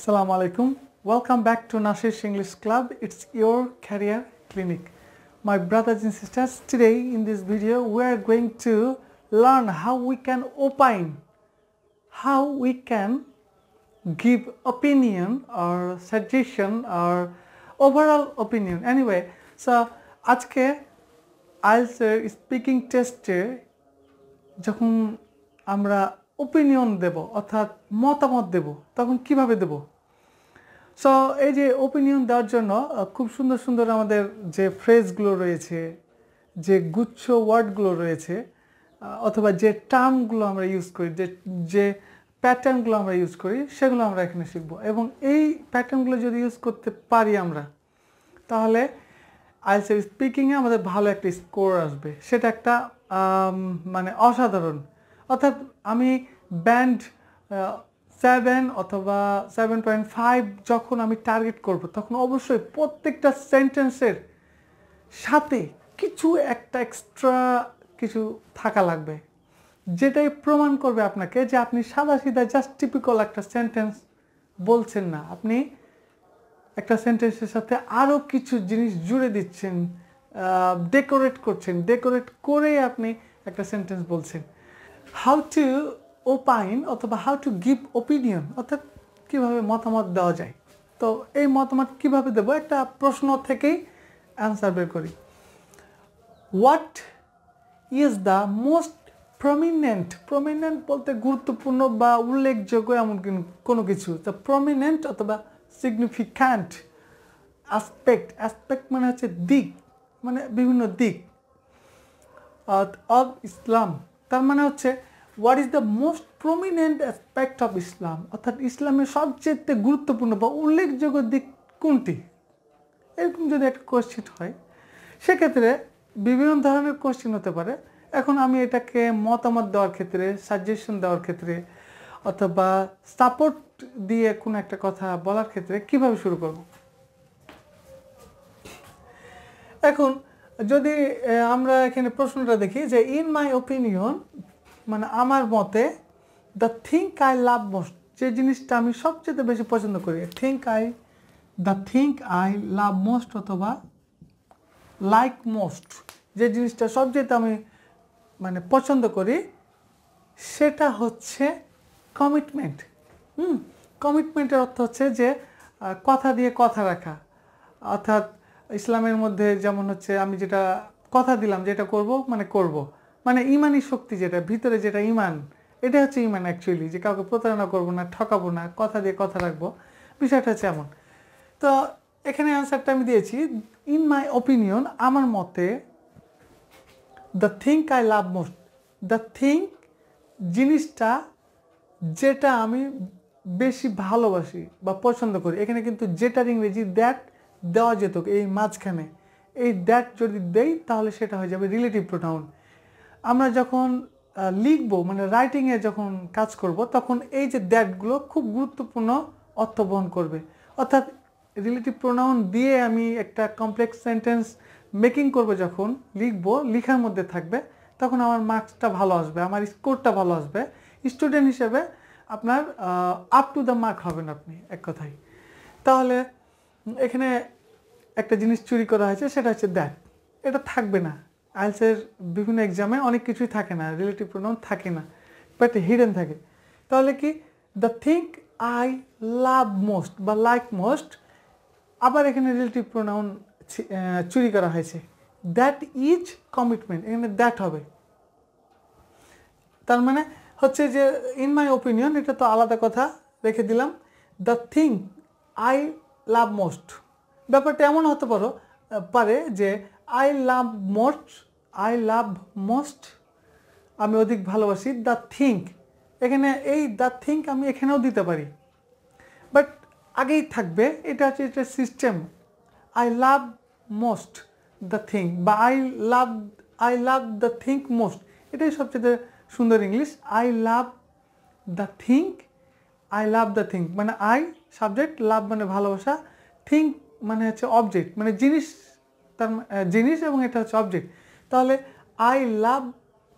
Assalamu alaikum. Welcome back to Nashish English Club. It's your career clinic. My brothers and sisters, today in this video we are going to learn how we can opine, how we can give opinion or suggestion or overall opinion. Anyway, so আজকে IELTS speaking টেস্টে যখন আমরা opinion দেব অর্থাৎ মতামত দেব তখন কিভাবে দেব। So এই যে ওপিনিয়ন দেওয়ার জন্য খুব সুন্দর সুন্দর আমাদের যে ফ্রেজগুলো রয়েছে, যে গুচ্ছ ওয়ার্ডগুলো রয়েছে অথবা যে টার্মগুলো আমরা ইউজ করি, যে প্যাটার্নগুলো আমরা ইউজ করি সেগুলো আমরা এখানে শিখব। এবং এই প্যাটার্নগুলো যদি ইউজ করতে পারি আমরা, তাহলে IELTS স্পিকিংয়ে আমাদের ভালো একটা স্কোর আসবে। সেটা একটা মানে অসাধারণ। অর্থাৎ আমি ব্যান্ড 7 অথবা 7.5 যখন আমি টার্গেট করব, তখন অবশ্যই প্রত্যেকটা সেন্টেন্সের সাথে কিছু একটা এক্সট্রা কিছু থাকা লাগবে, যেটাই প্রমাণ করবে আপনাকে যে আপনি সাদাসিধা জাস্ট টিপিক্যাল একটা সেন্টেন্স বলছেন না, আপনি একটা সেন্টেন্সের সাথে আরও কিছু জিনিস জুড়ে দিচ্ছেন, ডেকোরেট করছেন, ডেকোরেট করে আপনি একটা সেন্টেন্স বলছেন। হাউ টু ওপাইন অথবা হাউ টু গিভ ওপিনিয়ন, অর্থাৎ কীভাবে মতামত দেওয়া যায়। তো এই মতামত কীভাবে দেবো, একটা প্রশ্ন থেকেই অ্যান্সার বের করি। What is the most prominent, prominent বলতে গুরুত্বপূর্ণ বা উল্লেখযোগ্য এমন কোনো কিছু, তো প্রমিনেন্ট অথবা সিগনিফিক্যান্ট অ্যাসপেক্ট, অ্যাসপেক্ট মানে হচ্ছে দিক, মানে বিভিন্ন দিক অফ ইসলাম। তার মানে হচ্ছে what is the most prominent aspect of Islam, অর্থাৎ ইসলামের সবচেয়ে গুরুত্বপূর্ণ বা উল্লেখযোগ্য দিক কোনটি। এরকম যদি একটা কোয়েশ্চেন হয়, সেক্ষেত্রে বিভিন্ন ধরনের কোয়েশ্চেন হতে পারে। এখন আমি এটাকে মতামত দেওয়ার ক্ষেত্রে, সাজেশন দেওয়ার ক্ষেত্রে অথবা সাপোর্ট দিয়ে কোনো একটা কথা বলার ক্ষেত্রে কিভাবে শুরু করব। এখন যদি আমরা এখানে প্রশ্নটা দেখি যে ইন মাই ওপিনিয়ন, মানে আমার মতে, the think I love most, যে জিনিসটা আমি সবচেয়ে বেশি পছন্দ করি, the think I love most অথবা লাইক মোস্ট, যে জিনিসটা সবচেয়ে আমি মানে পছন্দ করি, সেটা হচ্ছে কমিটমেন্ট। কমিটমেন্টের অর্থ হচ্ছে যে কথা দিয়ে কথা রাখা। অর্থাৎ ইসলামের মধ্যে যেমন হচ্ছে আমি যেটা কথা দিলাম যেটা করব মানে করব, মানে ইমানি শক্তি, যেটা ভিতরে যেটা ইমান, এটা হচ্ছে ইমান অ্যাকচুয়ালি, যে কাউকে প্রতারণা করব না, ঠকাবো না, কথা দিয়ে কথা রাখবো, বিষয়টা হচ্ছে এমন। তো এখানে অ্যান্সারটা আমি দিয়েছি ইন মাই ওপিনিয়ন, আমার মতে, the think I love most, the think জিনিসটা যেটা আমি বেশি ভালোবাসি বা পছন্দ করি। এখানে কিন্তু যেটার ইংরেজি দ্যাট দেওয়া যেত, এই মাঝখানে এই দ্যাট যদি দেই তাহলে সেটা হয়ে যাবে রিলেটিভ প্রোনাউন। আমরা যখন লিখবো, মানে রাইটিংয়ে যখন কাজ করব, তখন এই যে দ্যাটগুলো খুব গুরুত্বপূর্ণ অর্থ বহন করবে। অর্থাৎ রিলেটিভ প্রোনাউন দিয়ে আমি একটা কমপ্লেক্স সেন্টেন্স মেকিং করব, যখন লিখবো, লেখার মধ্যে থাকবে, তখন আমার মার্কসটা ভালো আসবে, আমার স্কোরটা ভালো আসবে। স্টুডেন্ট হিসেবে আপনার আপ টু দ্য মার্ক হবেন আপনি, এক কথায়। তাহলে এখানে একটা জিনিস চুরি করা হয়েছে, সেটা হচ্ছে দ্যাট, এটা থাকবে না। আইএলটিএসের বিভিন্ন এক্সামে অনেক কিছুই থাকে না, রিলেটিভ প্রোনাউন থাকে না, বাট হিডেন থাকে। তাহলে কি, the think I love most বা লাইক মোস্ট, আবার এখানে রিলেটিভ প্রোনাউন চুরি করা হয়েছে, দ্যাট ইজ কমিটমেন্ট, এখানে দ্যাট হবে। তার মানে হচ্ছে যে ইন মাই ওপিনিয়ন, এটা তো আলাদা কথা রেখে দিলাম। The thing I love most, ব্যাপারটা এমন হতে পারে যে আই লাভ মোস্ট, আমি অধিক ভালোবাসি দ্য থিঙ্ক। এখানে এই দ্য থিঙ্ক আমি এখানেও দিতে পারি, বাট আগেই থাকবে, এটা হচ্ছে এটা system. I love most the think বা I love the think most, এটাই সবচেয়ে সুন্দর English. I love the think, মানে আই সাবজেক্ট, লাভ মানে ভালোবাসা, থিঙ্ক মানে হচ্ছে অবজেক্ট, মানে জিনিস, তার জিনিস, এবং এটা হচ্ছে অবজেক্ট। তাহলে I love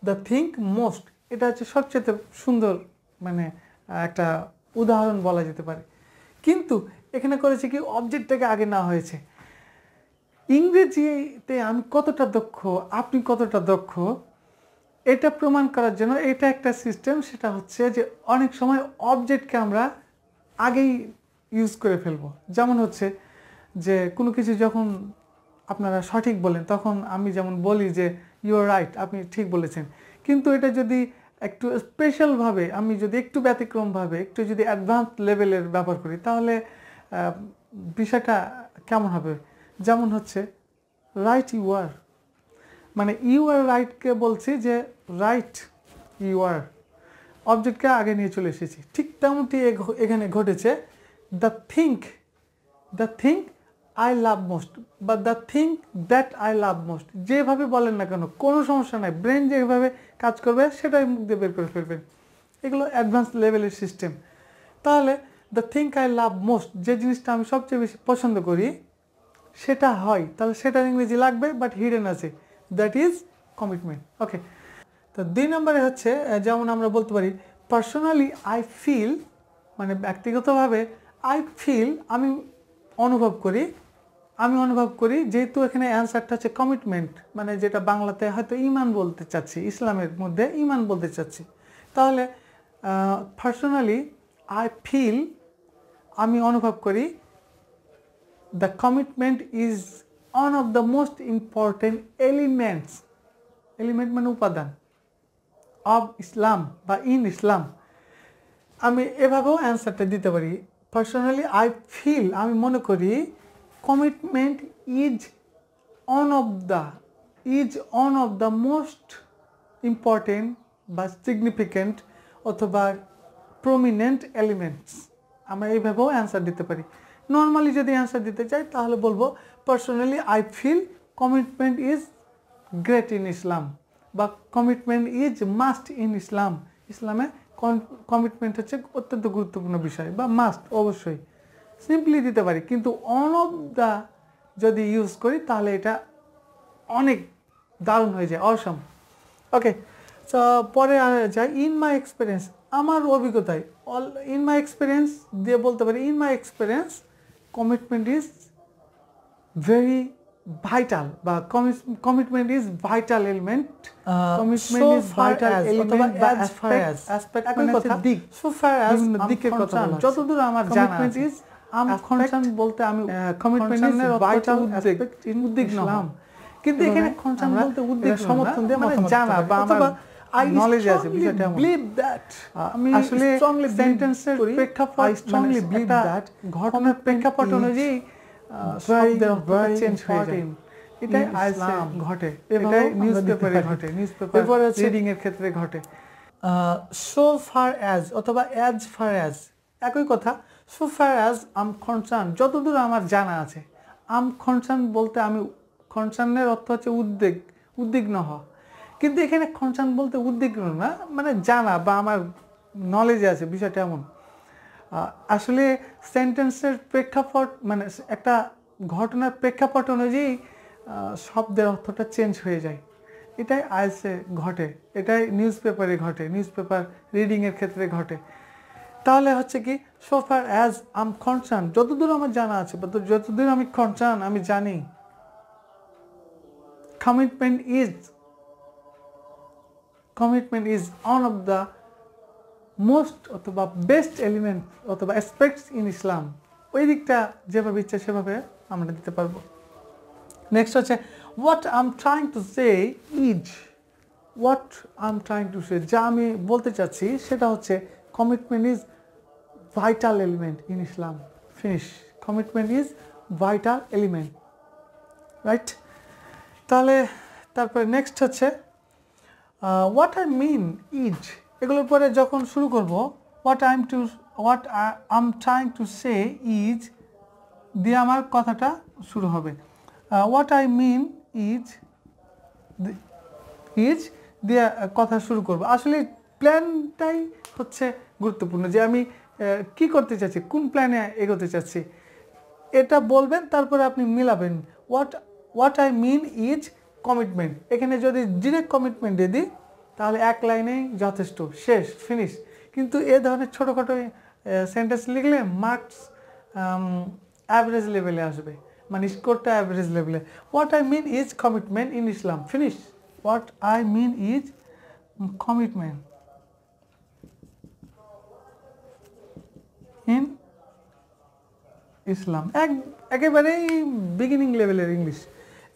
the think most, এটা হচ্ছে সবচেয়ে সুন্দর, মানে একটা উদাহরণ বলা যেতে পারে। কিন্তু এখানে করেছে কি অবজেক্টটাকে আগে নেওয়া হয়েছে। ইংরেজিতে আমি কতটা দক্ষ, আপনি কতটা দক্ষ, এটা প্রমাণ করার জন্য এটা একটা সিস্টেম, সেটা হচ্ছে যে অনেক সময় অবজেক্টকে আমরা আগেই ইউজ করে ফেলবো। যেমন হচ্ছে যে কোনো কিছু যখন আপনারা সঠিক বলেন তখন আমি যেমন বলি যে ইউ আর রাইট, আপনি ঠিক বলেছেন। কিন্তু এটা যদি একটু স্পেশালভাবে, আমি যদি একটু ব্যতিক্রমভাবে, একটু যদি অ্যাডভান্স লেভেলের ব্যবহার করি, তাহলে বিষয়টা কেমন হবে? যেমন হচ্ছে রাইট ইউ আর, মানে ইউ আর রাইটকে বলছি যে রাইট ইউ আর, অবজেক্টকে আগে নিয়ে চলে এসেছি। ঠিক তেমনটি এখানে ঘটেছে। The thing I love most বা the thing that I love most, যেভাবে বলেন না কেন কোনো সমস্যা নাই, ব্রেন যেভাবে কাজ করবে সেটাই মুখ দিয়ে বের করে ফেলবেন। এগুলো অ্যাডভান্স লেভেলের সিস্টেম। তাহলে the thing I love most, যে জিনিসটা আমি সবচেয়ে বেশি পছন্দ করি সেটা হয়, তাহলে সেটার ইংরেজি লাগবে, বাট হিডেন আছে, দ্যাট ইজ কমিটমেন্ট। ওকে, তো 2 নম্বরে হচ্ছে যেমন আমরা বলতে পারি পার্সোনালি আই ফিল, মানে ব্যক্তিগতভাবে আই ফিল, আমি অনুভব করি, যেহেতু এখানে অ্যান্সারটা হচ্ছে কমিটমেন্ট, মানে যেটা বাংলাতে হয়তো ইমান বলতে চাচ্ছি, ইসলামের মধ্যে ইমান বলতে চাচ্ছি। তাহলে পার্সোনালি আই ফিল, আমি অনুভব করি, the commitment is one of the most important elements, element মানে উপাদান, অব ইসলাম বা ইন ইসলাম। আমি এভাবেও অ্যান্সারটা দিতে পারি, পার্সোনালি আই ফিল, আমি মনে করি commitment is one of the most important বা সিগনিফিক্যান্ট অথবা প্রমিনেন্ট এলিমেন্টস। আমরা এইভাবেও অ্যান্সার দিতে পারি। নর্মালি যদি অ্যান্সার দিতে চাই তাহলে বলবো personally I feel commitment is great in Islam বা commitment is must in Islam. ইসলামে কমিটমেন্ট হচ্ছে অত্যন্ত গুরুত্বপূর্ণ বিষয় বা মাস্ট, অবশ্যই সিম্পলি দিতে পারি। কিন্তু অন অফ দ্য যদি ইউজ করি তাহলে এটা অনেক দারুণ হয়ে যায়, অসম। ওকে, তো পরে যাই, ইন মাই এক্সপিরিয়েন্স, আমার অভিজ্ঞতায়, ইন মাই এক্সপিরিয়েন্স দিয়ে বলতে পারি in my experience commitment is very vital বা commitment is vital element. Commitment is vital element বা অ্যাসপেক্ট মানে হচ্ছে দিক, সো ফার অ্যাজ দিকের কথা বলা হচ্ছে। যতদূর আমার জানা আছে, আম কনসার্ন বলতে আমি কমিটমেন্ট ইজ ভাইটাল অ্যাসপেক্ট, উদ্বিগ্ন হলাম। কিন্তু এখানে কনসার্ন বলতে উদ্বিগ্ন সমর্থন দিয়ে মানে জানা বা আমার নলেজ আছে বিষয়টা এমন। বিলিভ দ্যাট, আমি আসলে স্ট্রংলি সেন্টেন্সের প্রেক্ষাপট, আই স্ট্রংলি বিলিভ দ্যাট ঘটনার প্রেক্ষাপট অনুযায়ী শব্দের অর্থ চেঞ্জ হয়ে যায়। এটাই ইসলাম ঘটে, এটাই নিউজপেপারে ঘটে, নিউজপেপার রিডিং এর ক্ষেত্রে ঘটে। সো ফার অ্যাজ অথবা অ্যাজ ফার অ্যাজ একই কথা। সো ফার অ্যাজ আম কনসার্ন, যতদূর আমার জানা আছে। আম কনসার্ন বলতে আমি, কনসার্নের অর্থ হচ্ছে উদ্বিগ্ন হওয়া, কিন্তু এখানে কনসার্ন বলতে উদ্বিগ্ন না, মানে জানা বা আমার নলেজে আছে বিষয়টা এমন। আসলে সেন্টেন্সের প্রেক্ষাপট মানে একটা ঘটনার প্রেক্ষাপট অনুযায়ী শব্দের অর্থটা চেঞ্জ হয়ে যায়। এটাই আইএলটিএসে ঘটে, এটাই নিউজপেপারে ঘটে, নিউজপেপার রিডিংয়ের ক্ষেত্রে ঘটে। তাহলে হচ্ছে কি, সো ফার অ্যাজ আম কনসার্ন, যতদূর আমার জানা আছে বা যতদূর আমি কনসার্ন, আমি জানি commitment is one of the most অথবা বেস্ট এলিমেন্ট অথবা অ্যাসপেক্টস ইন ইসলাম। ওই দিকটা যেভাবে ইচ্ছা সেভাবে আমরা দিতে পারবো। নেক্সট হচ্ছে what I am trying to say is, what I am trying to say, যা আমি বলতে চাচ্ছি সেটা হচ্ছে commitment is vital element in Islam. Finish, commitment is vital element, right. তাহলে তারপরে নেক্সট হচ্ছে হোয়াট আই মিন ইজ, এগুলোর পরে যখন শুরু করব what I am trying to say is দিয়ে আমার কথাটা শুরু হবে। হোয়াট আই মিন ইজ দিয়ে কথা শুরু করব। আসলে প্ল্যানটাই হচ্ছে গুরুত্বপূর্ণ, যে আমি কি করতে চাচ্ছি, কোন প্ল্যানে এগোতে চাচ্ছি, এটা বলবেন, তারপরে আপনি মিলাবেন। What I mean is commitment, এখানে যদি ডিরেক্ট কমিটমেন্ট দিয়ে দিই তাহলে এক লাইনেই যথেষ্ট, শেষ, ফিনিশ। কিন্তু এ ধরনের ছোটোখাটো সেন্টেন্স লিখলে মার্কস অ্যাভারেজ লেভেলে আসবে, মানে স্কোরটা অ্যাভারেজ লেভেলে। What I mean is commitment in Islam, finish. What I mean is commitment in Islam, একেবারেই বিগিনিং লেভেলের ইংলিশ।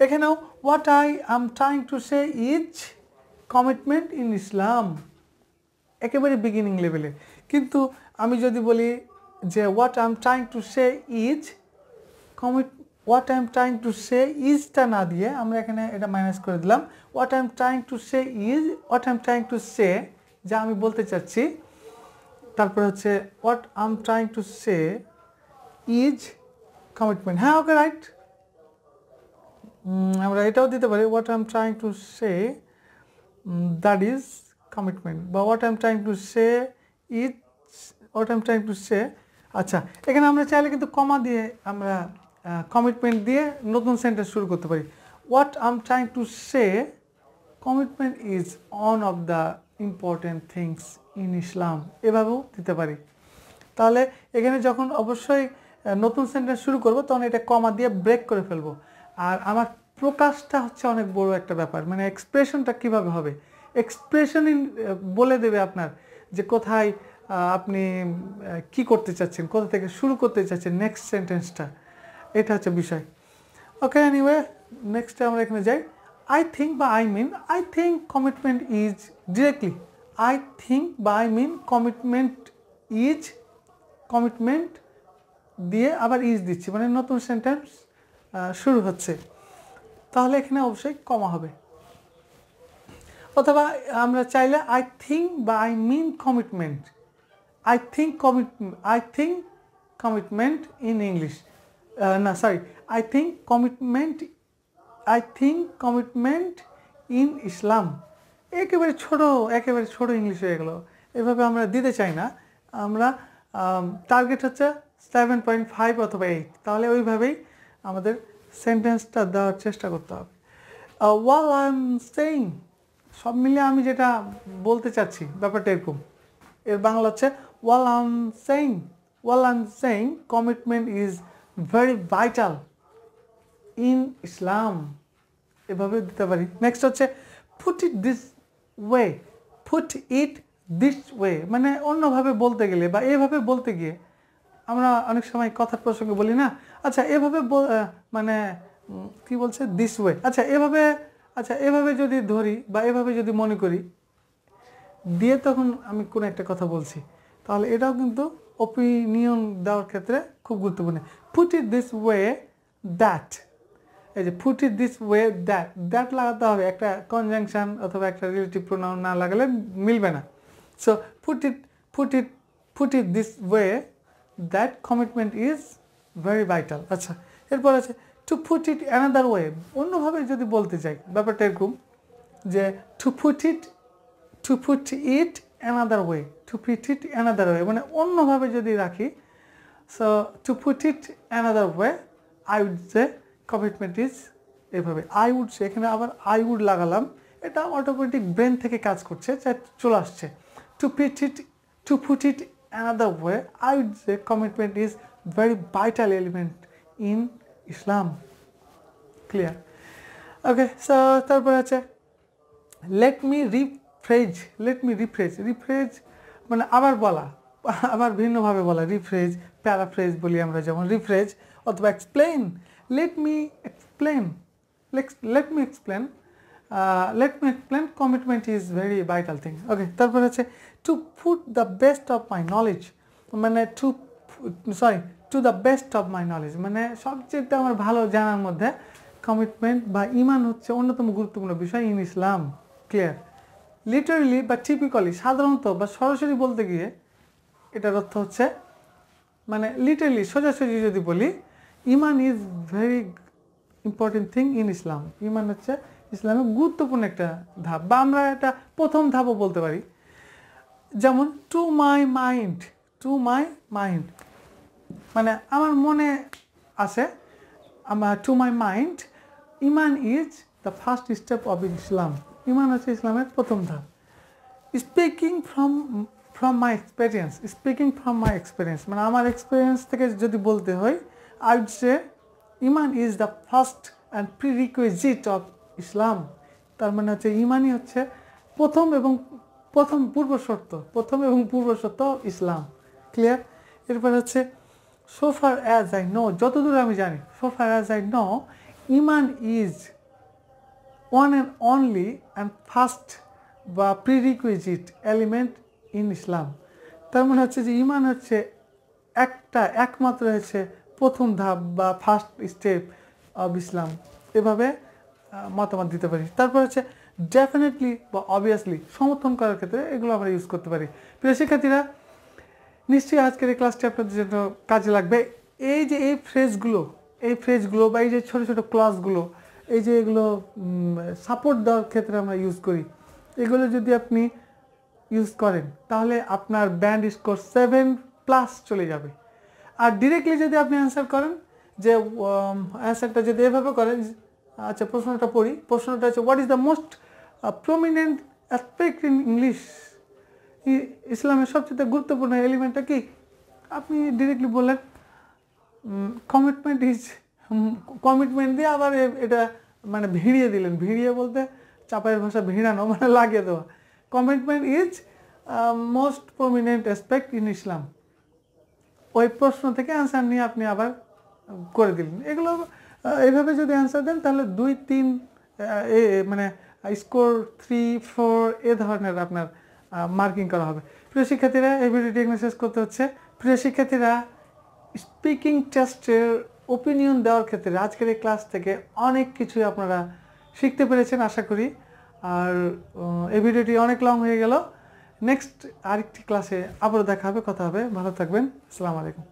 এখানেও what I am trying to say is commitment in Islam, একেবারে বিগিনিং লেভেলে। কিন্তু আমি যদি বলি যে what I am trying to say is what I am trying to say ইজটা না দিয়ে আমরা এখানে এটা মাইনাস করে দিলাম। What I am trying to say is, what I am trying to say যা আমি বলতে চাচ্ছি, তারপর হচ্ছে what I am trying to say is commitment. হ্যাঁ, ওকে, রাইট। আমরা এটাও দিতে পারি, what I am trying to say that is commitment, বা what I am trying to say is, what I am trying to say. আচ্ছা, এখানে আমরা চাইলে কিন্তু কমা দিয়ে আমরা কমিটমেন্ট দিয়ে নতুন সেন্টেন্স শুরু করতে পারি। What I am trying to say commitment is one of the important things in Islam, এভাবেও দিতে পারি। তাহলে এখানে যখন অবশ্যই নতুন সেন্টেন্স শুরু করব তখন এটা কমা দিয়ে ব্রেক করে ফেলবো। আর আমার প্রকাশটা হচ্ছে অনেক বড় একটা ব্যাপার, মানে এক্সপ্রেশনটা কিভাবে হবে, এক্সপ্রেশনই বলে দেবে আপনার যে কোথায় আপনি কি করতে চাচ্ছেন, কোথা থেকে শুরু করতে চাচ্ছেন নেক্সট সেন্টেন্সটা, এটা হচ্ছে বিষয়। ওকে, এনিওয়ে, নেক্সটে আমরা এখানে যাই। আই থিঙ্ক বা I mean, I think commitment is directly, I think বা I mean commitment is, commitment দিয়ে আবার ইজ দিচ্ছি, মানে নতুন সেন্টেন্স শুরু হচ্ছে, তাহলে এখানে অবশ্যই কমা হবে। অথবা আমরা চাইলে আই থিঙ্ক বা I mean commitment, I think commitment in English, না sorry, I think commitment in Islam, একেবারে ছোট ইংলিশ হয়ে গেল। এভাবে আমরা দিতে চাই না, আমরা টার্গেট হচ্ছে 7.5 অথবা 8, তাহলে ওইভাবেই আমাদের সেন্টেন্সটা দেওয়ার চেষ্টা করতে হবে। ওয়াল আই এম সেইং, সব মিলিয়ে আমি যেটা বলতে চাচ্ছি ব্যাপারটা এরকম, এর বাংলা হচ্ছে well I am saying commitment is very vital in Islam, এভাবে দিতে পারি। নেক্সট হচ্ছে পুট ইট দিস ওয়ে, মানে অন্যভাবে বলতে গেলে বা এভাবে বলতে গিয়ে আমরা অনেক সময় কথার প্রসঙ্গে বলি না, আচ্ছা এভাবে মানে কি বলছে দিস ওয়ে, আচ্ছা এভাবে যদি ধরি বা এভাবে যদি মনে করি দিয়ে তখন আমি কোনো একটা কথা বলছি, তাহলে এটাও কিন্তু ওপিনিয়ন দেওয়ার ক্ষেত্রে খুব গুরুত্বপূর্ণ। Put it this way that, এই যে put it this way that লাগাতে হবে, একটা কনজাংশন অথবা একটা রিলেটিভ প্রোনাউন না লাগালে মিলবে না। So put it this way that commitment is very vital. আচ্ছা, এরপর আছে to put it another way, অন্যভাবে যদি বলতে চাই ব্যাপারটা এরকম যে to put it another way, মানে অন্যভাবে যদি রাখি, so to put it another way I would say commitment is, এভাবে আই উড সে, এখানে আবার আই উড লাগালাম, এটা অটোমেটিক ব্রেন থেকে কাজ করছে, চলে আসছে। To put it another way I would say commitment is very vital element in Islam, clear? Okay, so তারপরে আছে লেট মি রিফ্রেজ মানে আবার বলা, আবার ভিন্নভাবে বলা, রিফ্রেজ, প্যারাফ্রেজ বলি আমরা, যেমন রিফ্রেজ অথবা explain. Let me explain commitment is very vital thing. Okay, তারপর হচ্ছে to put the best of my knowledge, মানে to the best of my knowledge, মানে সবচেয়ে আমার ভালো জানার মধ্যে কমিটমেন্ট বা ইমান হচ্ছে অন্যতম গুরুত্বপূর্ণ বিষয় ইন ইসলাম, ক্লিয়ার? লিটারেলি বা টিপিক্যালি, সাধারণত বা সরাসরি বলতে গিয়ে এটার অর্থ হচ্ছে, মানে লিটারেলি সোজাসুজি যদি বলি, ইমান is very important thing in Islam, ইমান হচ্ছে ইসলামের গুরুত্বপূর্ণ একটা ধাপ, বা আমরা এটা প্রথম ধাপও বলতে পারি। যেমন টু মাই মাইন্ড, মানে আমার মনে আছে, টু মাই মাইন্ড ইমান is the first step of Islam, ইমান হচ্ছে ইসলামের প্রথম ধাপ। Speaking from from my experience, speaking from my experience, মানে আমার এক্সপিরিয়েন্স থেকে যদি বলতে হয়, I would say Iman is the first and prerequisite of Islam. তার মানে হচ্ছে ইমানই হচ্ছে প্রথম পূর্ব শর্ত ইসলাম। ক্লিয়ার? এরপর হচ্ছে so far as I know, যতদূর আমি জানি, so far as I know, Iman is one and only and first বা প্রিরিকুইজিট এলিমেন্ট ইন ইসলাম। তার মানে হচ্ছে যে ইমান হচ্ছে একমাত্র হচ্ছে প্রথম ধাপ বা ফার্স্ট স্টেপ অব ইসলাম। এভাবে মতামত দিতে পারি। তারপর হচ্ছে ডেফিনেটলি বা অবভিয়াসলি সমর্থন করার ক্ষেত্রে এগুলো আমরা ইউজ করতে পারি। প্রিয় শিক্ষার্থীরা, নিশ্চয়ই আজকের এই ক্লাসটি আপনাদের জন্য কাজে লাগবে। এই যে এই ফ্রেজগুলো বা এই যে ছোটো ছোটো ক্লজগুলো, এই যে এগুলো সাপোর্ট দেওয়ার ক্ষেত্রে আমরা ইউজ করি, এগুলো যদি আপনি ইউজ করেন তাহলে আপনার ব্যান্ড স্কোর 7+ চলে যাবে। আর ডিরেক্টলি যদি আপনি অ্যান্সার করেন, যে অ্যান্সারটা যদি এভাবে করেন, আচ্ছা প্রশ্নটা পড়ি। প্রশ্নটা হচ্ছে what is the most prominent aspect in English? ইসলামের সবচেয়ে গুরুত্বপূর্ণ এলিমেন্টটা কি? আপনি ডিরেক্টলি বললেন কমিটমেন্ট দিয়ে আবার এটা মানে ভিড়িয়ে দিলেন। ভিড়িয়ে বলতে চাপাইয়ের ভাষা ভিড়ানো, মানে লাগিয়ে দেওয়া। Commitment is most prominent aspect in Islam. ওই প্রশ্ন থেকে অ্যান্সার নিয়ে আপনি আবার করে দিলেন। এগুলো এইভাবে যদি অ্যান্সার দেন তাহলে 2-3 মানে স্কোর 3-4 এ ধরনের আপনার মার্কিং করা হবে। প্রিয় শিক্ষার্থীরা, এই ভিডিওটি এখানে শেষ করতে হচ্ছে। প্রিয় শিক্ষার্থীরা, স্পিকিং টেস্টের ওপিনিয়ন দেওয়ার ক্ষেত্রে আজকের এই ক্লাস থেকে অনেক কিছুই আপনারা শিখতে পেরেছেন আশা করি। আর এই ভিডিওটি অনেক লং হয়ে গেল। নেক্সট আরেকটি ক্লাসে আবারও দেখা হবে, কথা হবে। ভালো থাকবেন। আসসালামু আলাইকুম।